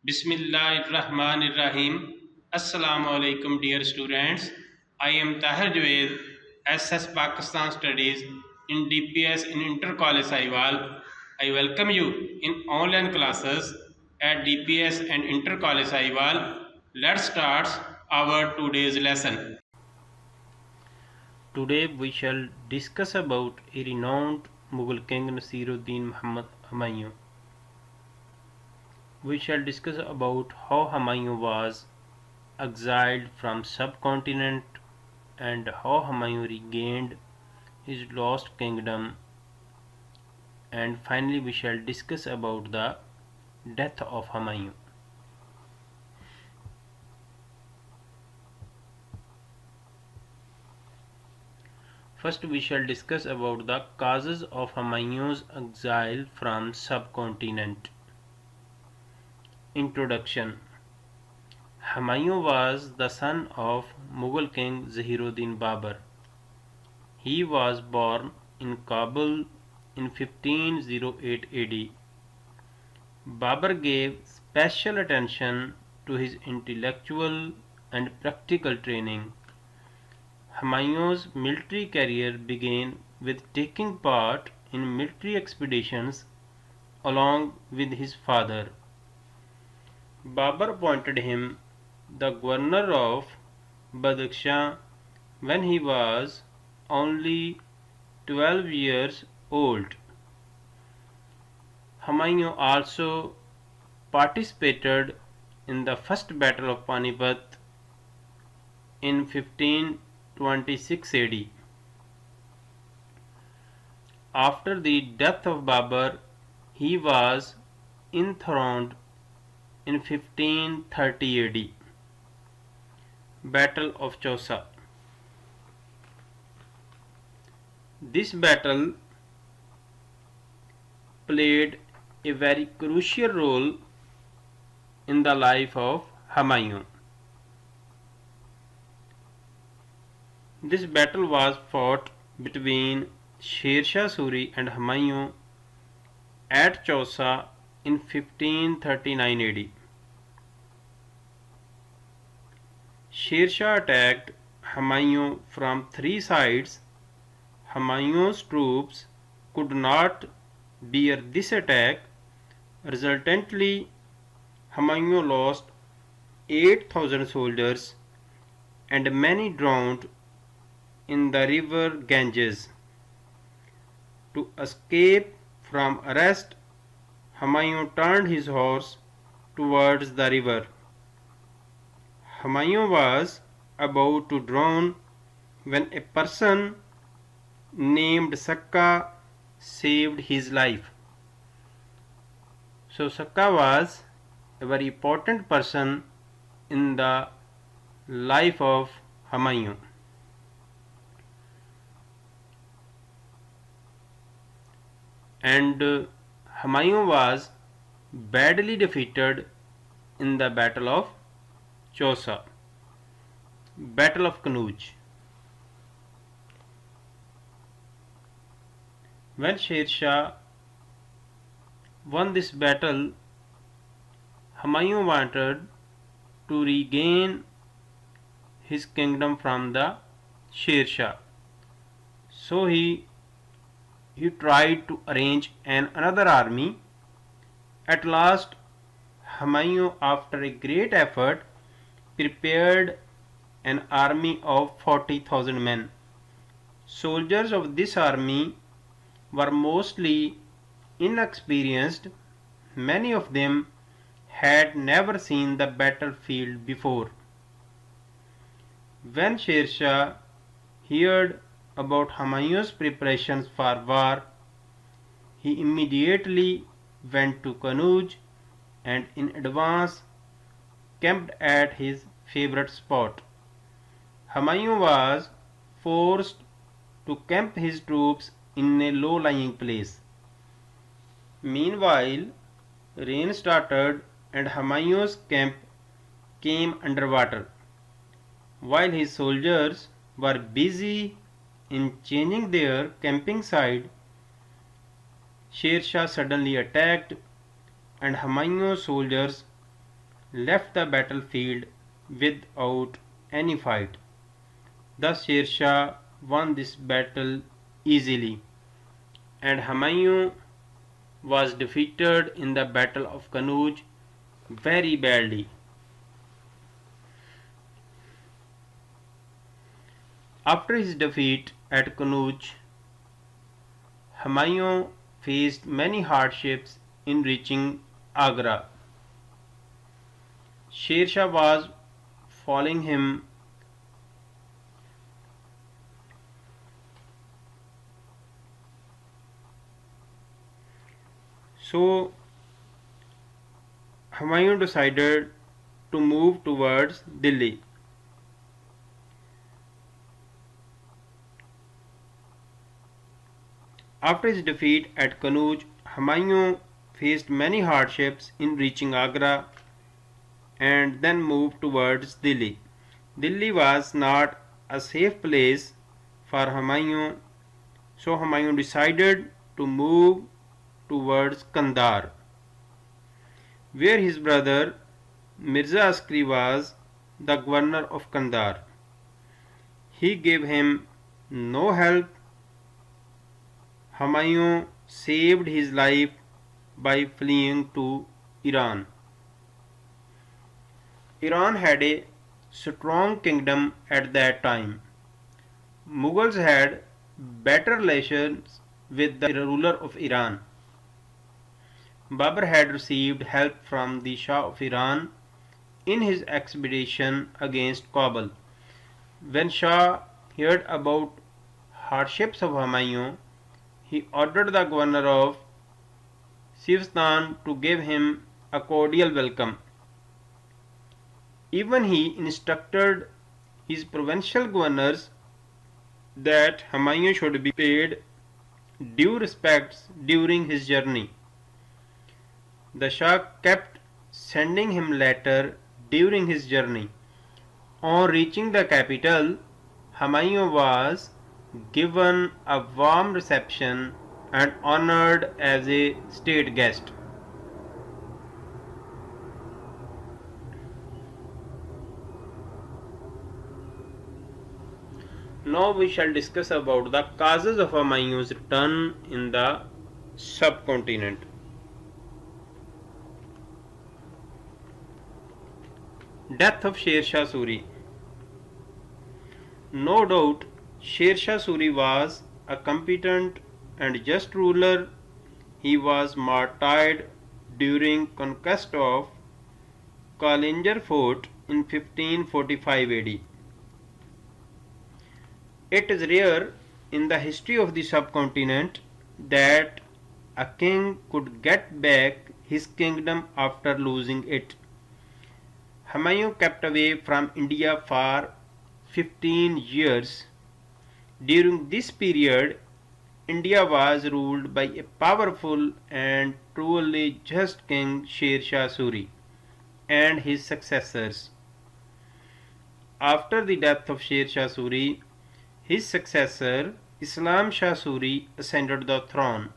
Bismillahirrahmanirrahim. Assalamu alaikum, dear students. I am Tahir Javed, SS Pakistan Studies in DPS in Inter-College Sahiwal. I welcome you in online classes at DPS and Inter-College Sahiwal. Let's start our today's lesson. Today we shall discuss about a renowned Mughal king Naseeruddin Humayun. We shall discuss about how Humayun was exiled from subcontinent and how Humayun regained his lost kingdom, and finally we shall discuss about the death of Humayun. First we shall discuss about the causes of Humayun's exile from subcontinent. Introduction. Humayun was the son of Mughal king Zahiruddin Babur. He was born in Kabul in 1508 AD. Babur gave special attention to his intellectual and practical training. Humayun's military career began with taking part in military expeditions along with his father. Babur appointed him the governor of Badakhshan when he was only 12 years old. Humayun also participated in the First Battle of Panipat in 1526 AD. After the death of Babur, he was enthroned in 1530 AD. Battle of Chausa. This battle played a very crucial role in the life of Humayun. This battle was fought between Sher Shah Suri and Humayun at Chausa in 1539 AD. Sher Shah attacked Humayun from three sides. Humayun's troops could not bear this attack. Resultantly, Humayun lost 8,000 soldiers and many drowned in the river Ganges. To escape from arrest, Humayun turned his horse towards the river. Humayun was about to drown when a person named Sakka saved his life. So Sakka was a very important person in the life of Humayun. And Humayun was badly defeated in the Battle of Chausa, Battle of Kannauj. When Sher Shah won this battle, Humayun wanted to regain his kingdom from the Sher Shah. So he tried to arrange another army. At last, Humayun, after a great effort, prepared an army of 40,000 men. Soldiers of this army were mostly inexperienced. Many of them had never seen the battlefield before. When Sher Shah heard about Humayun's preparations for war, he immediately went to Kannauj and in advance camped at his favorite spot. Humayun was forced to camp his troops in a low-lying place. Meanwhile, rain started and Humayun's camp came under water. While his soldiers were busy in changing their camping site, Sher Shah suddenly attacked and Humayun's soldiers left the battlefield without any fight. Thus Sher Shah won this battle easily, and Humayun was defeated in the Battle of Kannauj very badly. After his defeat at Kannauj, Humayun faced many hardships in reaching Agra. Sher Shah was following him. So Humayun decided to move towards Delhi. After his defeat at Kannauj, Humayun faced many hardships in reaching Agra and then moved towards Delhi. Delhi was not a safe place for Humayun, so Humayun decided to move towards Kandahar, where his brother Mirza Askari was the governor of Kandahar. He gave him no help. Humayun saved his life by fleeing to Iran. Iran had a strong kingdom at that time. Mughals had better relations with the ruler of Iran. Babur had received help from the Shah of Iran in his expedition against Kabul. When Shah heard about hardships of Humayun, he ordered the governor of Sistan to give him a cordial welcome. Even he instructed his provincial governors that Humayun should be paid due respects during his journey. The Shah kept sending him letters during his journey. On reaching the capital, Humayun was given a warm reception and honored as a state guest. Now we shall discuss about the causes of Humayun's return in the subcontinent. Death of Sher Shah Suri. No doubt Sher Shah Suri was a competent and just ruler. He was martyred during conquest of Kalinjar Fort in 1545 AD. It is rare in the history of the subcontinent that a king could get back his kingdom after losing it. Humayun kept away from India for 15 years. During this period, India was ruled by a powerful and truly just king, Sher Shah Suri, and his successors. After the death of Sher Shah Suri, his successor, Islam Shah Suri, ascended the throne.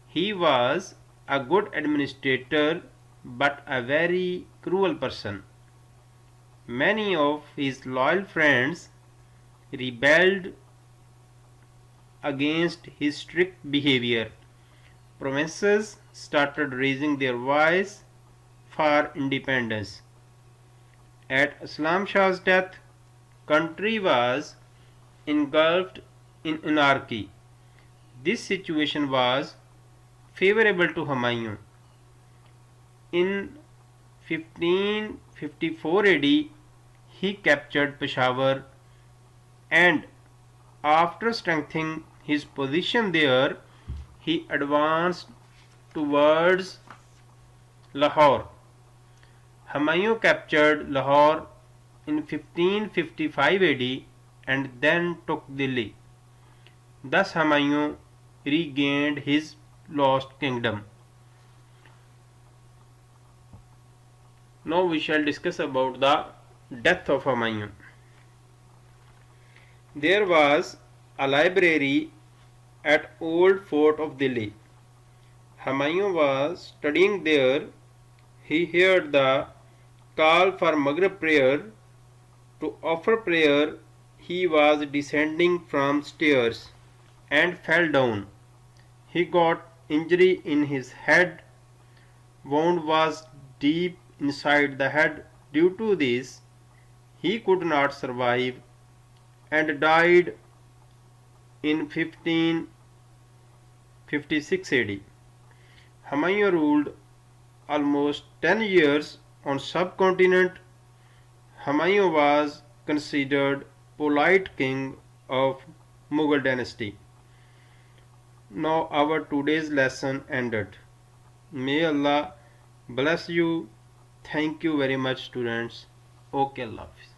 He was a good administrator but a very cruel person. Many of his loyal friends rebelled against his strict behavior. Provinces started raising their voice for independence. At Islam Shah's death, country was engulfed in anarchy. This situation was favorable to Humayun. In 1554 AD, he captured Peshawar, and after strengthening his position there, he advanced towards Lahore. Humayun captured Lahore in 1555 AD and then took Delhi. Thus Humayun regained his lost kingdom. Now we shall discuss about the death of Humayun. There was a library at Old Fort of Delhi. Humayun was studying there. He heard the call for Maghrib prayer. To offer prayer, he was descending from stairs and fell down. He got injury in his head. Wound was deep inside the head. Due to this, he could not survive and died in 1556 AD. Humayun ruled almost 10 years on subcontinent. Humayun was considered polite king of Mughal dynasty. Now our today's lesson ended. May Allah bless you. Thank you very much, students. Okay, Allah Hafiz.